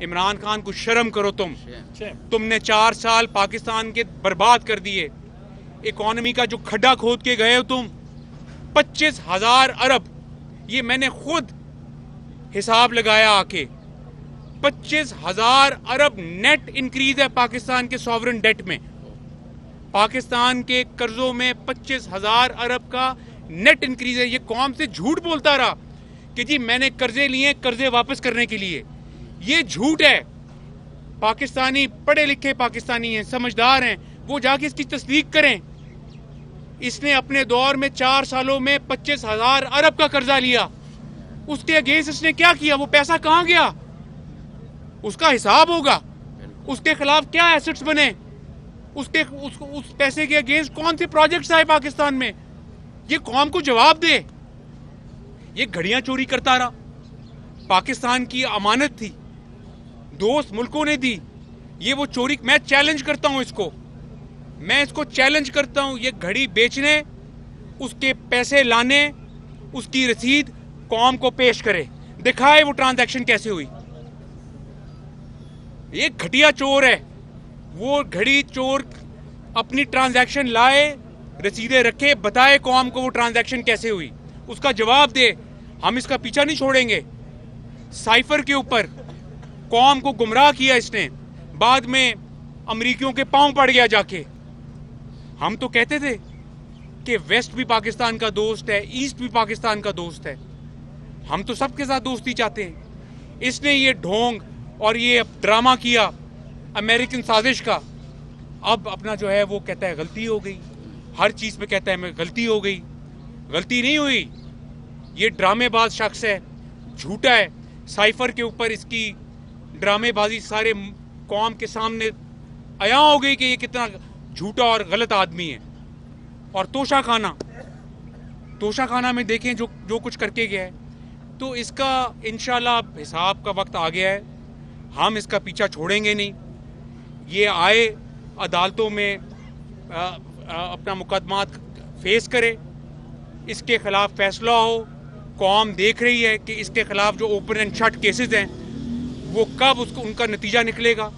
इमरान खान को शर्म करो तुमने 4 साल पाकिस्तान के बर्बाद कर दिए। इकोनॉमी का जो खड्डा खोद के गए हो तुम, 25,000 अरब, ये मैंने खुद हिसाब लगाया आके, 25,000 अरब नेट इंक्रीज है पाकिस्तान के सॉवरेन डेट में। पाकिस्तान के कर्जों में 25,000 अरब का नेट इंक्रीज है। ये कौम से झूठ बोलता रहा कि जी मैंने कर्जे लिए कर्जे वापस करने के लिए, ये झूठ है। पाकिस्तानी पढ़े लिखे पाकिस्तानी हैं, समझदार हैं, वो जाके इसकी तस्दीक करें। इसने अपने दौर में 4 सालों में 25,000 अरब का कर्जा लिया। उसके अगेंस्ट इसने क्या किया? वो पैसा कहां गया? उसका हिसाब होगा। उसके खिलाफ क्या एसेट्स बने, उस पैसे के अगेंस्ट कौन से प्रोजेक्ट्स आए पाकिस्तान में, ये कौम को जवाब दे। ये घड़ियां चोरी करता रहा, पाकिस्तान की अमानत थी, दोस्त मुल्कों ने दी, ये वो चोरी। मैं चैलेंज करता हूं इसको, मैं इसको चैलेंज करता हूं, ये घड़ी बेचने, उसके पैसे लाने, उसकी रसीद कौम को पेश करे, दिखाए वो ट्रांजैक्शन कैसे हुई। ये घटिया चोर है, वो घड़ी चोर अपनी ट्रांजैक्शन लाए, रसीदें रखे, बताए कौम को वो ट्रांजैक्शन कैसे हुई, उसका जवाब दे। हम इसका पीछा नहीं छोड़ेंगे। साइफर के ऊपर कौम को गुमराह किया इसने, बाद में अमरीकियों के पांव पड़ गया जाके। हम तो कहते थे कि वेस्ट भी पाकिस्तान का दोस्त है, ईस्ट भी पाकिस्तान का दोस्त है, हम तो सबके साथ दोस्ती चाहते हैं। इसने ये ढोंग और ये ड्रामा किया अमेरिकन साजिश का। अब अपना जो है वो कहता है गलती हो गई, हर चीज पे कहता है मैं गलती हो गई। गलती नहीं हुई, ये ड्रामेबाज शख्स है, झूठा है। साइफर के ऊपर इसकी ड्रामेबाजी सारे कौम के सामने आया हो गई कि ये कितना झूठा और गलत आदमी है। और तोशा खाना में देखें जो कुछ करके गया है, तो इसका इंशाल्लाह हिसाब का वक्त आ गया है। हम इसका पीछा छोड़ेंगे नहीं। ये आए अदालतों में अपना मुकदमा फेस करे, इसके खिलाफ फैसला हो। कौम देख रही है कि इसके खिलाफ जो ओपन एंड शट केसेस हैं वो कब उनका नतीजा निकलेगा,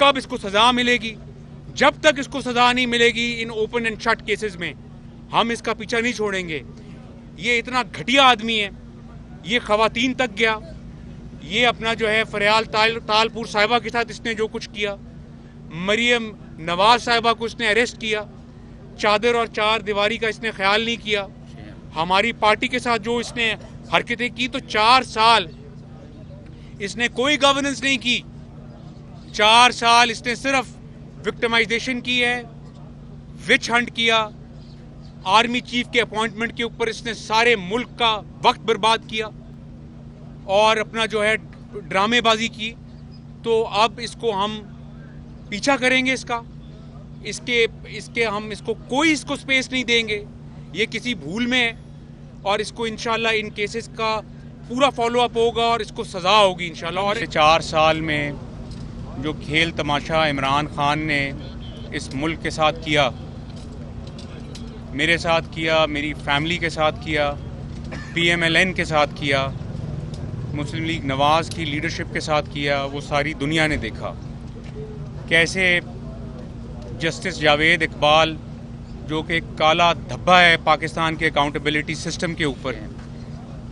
कब इसको सजा मिलेगी। जब तक इसको सजा नहीं मिलेगी in open and shut cases में, हम इसका पीछा नहीं छोड़ेंगे। ये इतना घटिया आदमी है, ये खवातीन तक गया। ये अपना जो है फरियाल तालपुर साहिबा के साथ इसने जो कुछ किया, मरियम नवाज साहिबा को इसने अरेस्ट किया, चादर और 4 दीवारी का इसने ख्याल नहीं किया। हमारी पार्टी के साथ जो इसने हरकतें की, तो 4 साल इसने कोई गवर्नेंस नहीं की। 4 साल इसने सिर्फ विक्टिमाइजेशन की है, विच हंट किया, आर्मी चीफ के अपॉइंटमेंट के ऊपर इसने सारे मुल्क का वक्त बर्बाद किया और अपना जो है ड्रामेबाजी की। तो अब इसको हम पीछा करेंगे इसके हम इसको कोई स्पेस नहीं देंगे। ये किसी भूल में है और इसको इंशाल्लाह इन केसेस का पूरा फॉलो अप होगा और इसको सज़ा होगी इंशाल्लाह। और 4 साल में जो खेल तमाशा इमरान खान ने इस मुल्क के साथ किया, मेरे साथ किया, मेरी फैमिली के साथ किया, PMLN के साथ किया, मुस्लिम लीग नवाज़ की लीडरशिप के साथ किया, वो सारी दुनिया ने देखा। कैसे जस्टिस जावेद इकबाल, जो कि काला धब्बा है पाकिस्तान के अकाउंटेबिलिटी सिस्टम के ऊपर,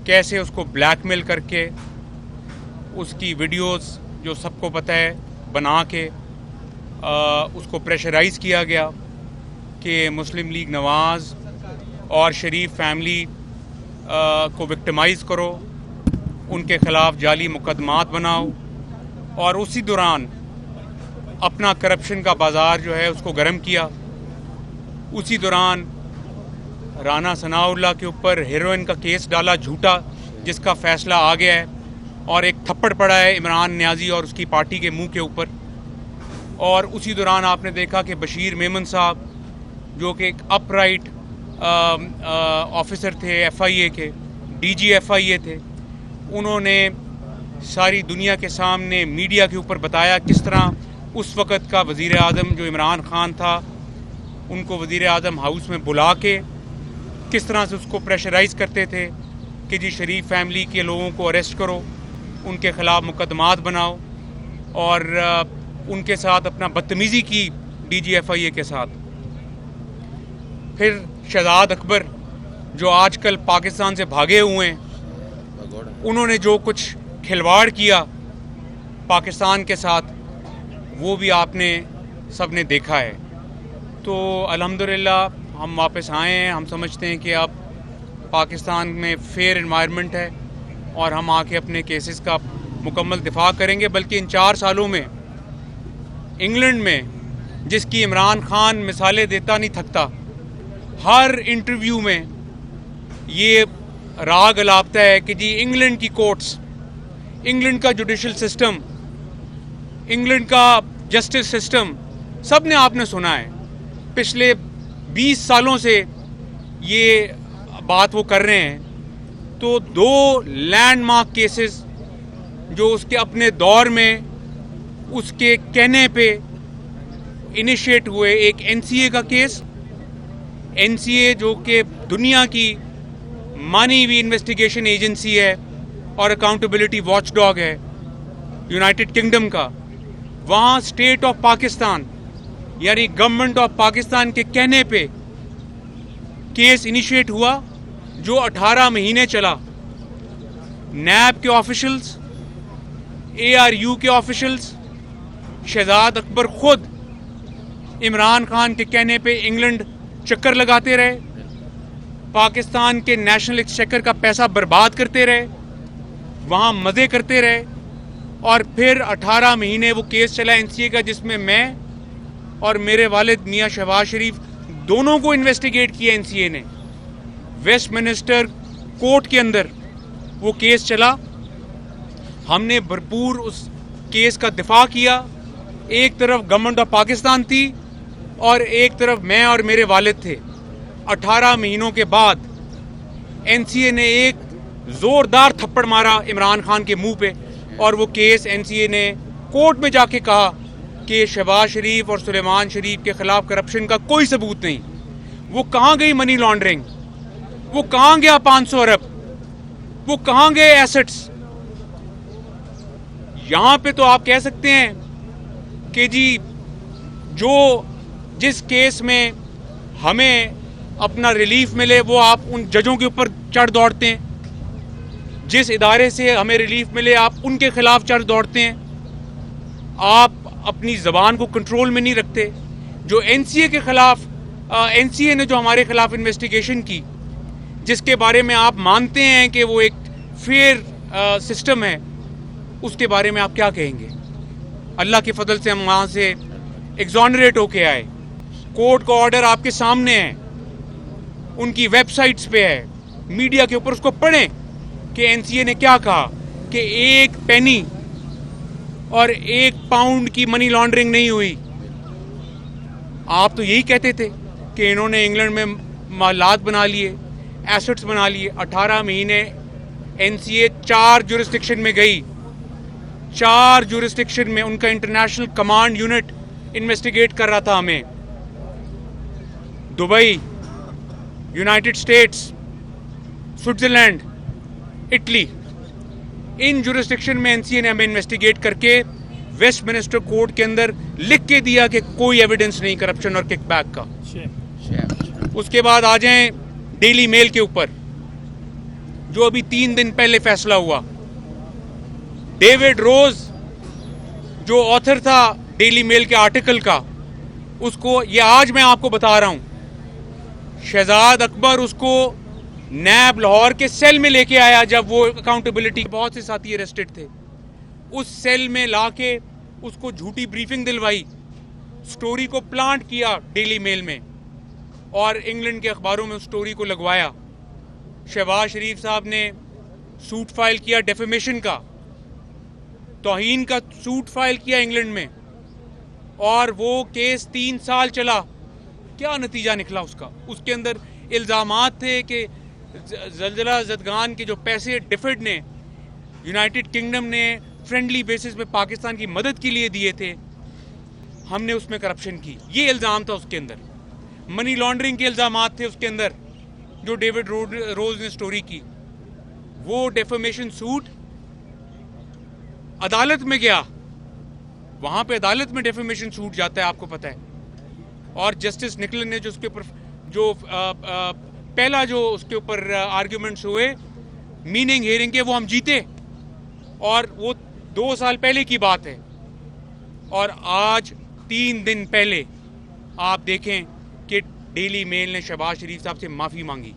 कैसे उसको ब्लैकमेल करके उसकी वीडियोस जो सबको पता है बना के उसको प्रेशराइज़ किया गया कि मुस्लिम लीग नवाज़ और शरीफ फैमिली को विक्टिमाइज़ करो, उनके ख़िलाफ़ जाली मुकदमात बनाओ और उसी दौरान अपना करप्शन का बाज़ार जो है उसको गर्म किया। उसी दौरान राना सनाउल्लाह के ऊपर हेरोइन का केस डाला झूठा, जिसका फ़ैसला आ गया है और एक थप्पड़ पड़ा है इमरान नियाज़ी और उसकी पार्टी के मुंह के ऊपर। और उसी दौरान आपने देखा कि बशीर मेमन साहब, जो कि एक अपराइट ऑफिसर थे FIA के, DG FIA थे, उन्होंने सारी दुनिया के सामने मीडिया के ऊपर बताया किस तरह उस वक़्त का वज़ीर आज़म जो इमरान खान था, उनको वज़ीर आज़म हाउस में बुला के किस तरह से उसको प्रेशराइज़ करते थे कि जी शरीफ फैमिली के लोगों को अरेस्ट करो, उनके ख़िलाफ़ मुकदमात बनाओ। और उनके साथ अपना बदतमीज़ी की DGFIA के साथ। फिर शहजाद अकबर जो आजकल पाकिस्तान से भागे हुए हैं, उन्होंने जो कुछ खिलवाड़ किया पाकिस्तान के साथ, वो भी आपने सब ने देखा है। तो अल्हम्दुलिल्लाह हम वापस आए हैं। हम समझते हैं कि अब पाकिस्तान में फेयर एनवायरनमेंट है और हम आके अपने केसेस का मुकम्मल दिफा करेंगे। बल्कि इन 4 सालों में इंग्लैंड में, जिसकी इमरान खान मिसालें देता नहीं थकता, हर इंटरव्यू में ये राग अलापता है कि जी इंग्लैंड की कोर्ट्स, इंग्लैंड का जुडिशल सिस्टम, इंग्लैंड का जस्टिस सिस्टम, सब ने आपने सुना है। पिछले 20 सालों से ये बात वो कर रहे हैं। तो 2 लैंडमार्क केसेस जो उसके अपने दौर में उसके कहने पे इनिशिएट हुए, एक NCA का केस, NCA जो कि दुनिया की मानी हुई इन्वेस्टिगेशन एजेंसी है और अकाउंटेबिलिटी वॉचडॉग है यूनाइटेड किंगडम का। वहाँ स्टेट ऑफ पाकिस्तान यानी गवर्नमेंट ऑफ पाकिस्तान के कहने पे केस इनिशिएट हुआ जो 18 महीने चला। नैब के ऑफिशियल्स, ARU के ऑफिशियल्स, शहजाद अकबर खुद इमरान खान के कहने पे इंग्लैंड चक्कर लगाते रहे, पाकिस्तान के नेशनल एक्सचेकर का पैसा बर्बाद करते रहे, वहाँ मज़े करते रहे। और फिर 18 महीने वो केस चला NCA का, जिसमें मैं और मेरे वालिद मियाँ शहबाज शरीफ दोनों को इन्वेस्टिगेट किया NCA ने। वेस्टमिनिस्टर कोर्ट के अंदर वो केस चला। हमने भरपूर उस केस का दिफा किया। एक तरफ गवर्नमेंट ऑफ पाकिस्तान थी और एक तरफ मैं और मेरे वालिद थे। 18 महीनों के बाद NCA ने एक जोरदार थप्पड़ मारा इमरान खान के मुंह पे और वो केस NCA ने कोर्ट में जाके कहा कि शहबाज शरीफ और सुलेमान शरीफ के खिलाफ करप्शन का कोई सबूत नहीं। वो कहाँ गई मनी लॉन्ड्रिंग, वो कहाँ गया 500 अरब, वो कहाँ गए एसेट्स। यहां पे तो आप कह सकते हैं कि जी जिस केस में हमें अपना रिलीफ मिले वो आप उन जजों के ऊपर चढ़ दौड़ते हैं, जिस इदारे से हमें रिलीफ मिले आप उनके खिलाफ चढ़ दौड़ते हैं। आप अपनी ज़बान को कंट्रोल में नहीं रखते। जो NCA के खिलाफ NCA ने जो हमारे खिलाफ इन्वेस्टिगेशन की, जिसके बारे में आप मानते हैं कि वो एक फेयर सिस्टम है, उसके बारे में आप क्या कहेंगे? अल्लाह के फजल से हम वहाँ से एग्जॉनरेट होके आए। कोर्ट का ऑर्डर आपके सामने है, उनकी वेबसाइट्स पे है, मीडिया के ऊपर उसको पढ़ें कि NCA ने क्या कहा कि 1 पेनी और 1 पाउंड की मनी लॉन्ड्रिंग नहीं हुई। आप तो यही कहते थे कि इन्होंने इंग्लैंड में मालात बना लिए, एसेट्स बना लिए। 18 महीने NCA 4 जुरिस्डिक्शन में गई, 4 जुरिस्डिक्शन में उनका इंटरनेशनल कमांड यूनिट इन्वेस्टिगेट कर रहा था हमें। Dubai, United States, Switzerland, Italy, इन जुरिस्डिक्शन में NCA ने हमें इन्वेस्टिगेट करके वेस्टमिनिस्टर कोर्ट के अंदर लिख के दिया कि कोई एविडेंस नहीं करप्शन और किकबैक का। उसके बाद आ जाएं डेली मेल के ऊपर, जो अभी 3 दिन पहले फैसला हुआ। डेविड रोज जो ऑथर था डेली मेल के आर्टिकल का, उसको ये आज मैं आपको बता रहा हूं, शहजाद अकबर उसको नैब लाहौर के सेल में लेके आया जब वो अकाउंटेबिलिटी, बहुत से साथी अरेस्टेड थे, उस सेल में लाके उसको झूठी ब्रीफिंग दिलवाई, स्टोरी को प्लांट किया डेली मेल में और इंग्लैंड के अखबारों में उस स्टोरी को लगवाया। शहबाज शरीफ साहब ने सूट फाइल किया डेफेमेशन का, तौहीन का सूट फाइल किया इंग्लैंड में, और वो केस 3 साल चला। क्या नतीजा निकला उसका? उसके अंदर इल्ज़ामात थे कि ज़लज़ला ज़दगान के जो पैसे डिफिड ने, यूनाइटेड किंगडम ने फ्रेंडली बेसिस पे पाकिस्तान की मदद के लिए दिए थे, हमने उसमें करप्शन की, ये इल्ज़ाम था उसके अंदर। मनी लॉन्ड्रिंग के इल्ज़ामात थे उसके अंदर जो डेविड रोज ने स्टोरी की। वो डेफेमेशन सूट अदालत में गया, वहाँ पे अदालत में डेफेमेशन सूट जाता है, आपको पता है। और जस्टिस निकलन ने जो उसके ऊपर जो पहला जो उसके ऊपर आर्ग्यूमेंट्स हुए मीनिंग हेयरिंग के, वो हम जीते, और वो 2 साल पहले की बात है। और आज 3 दिन पहले आप देखें कि डेली मेल ने शहबाज शरीफ साहब से माफ़ी मांगी।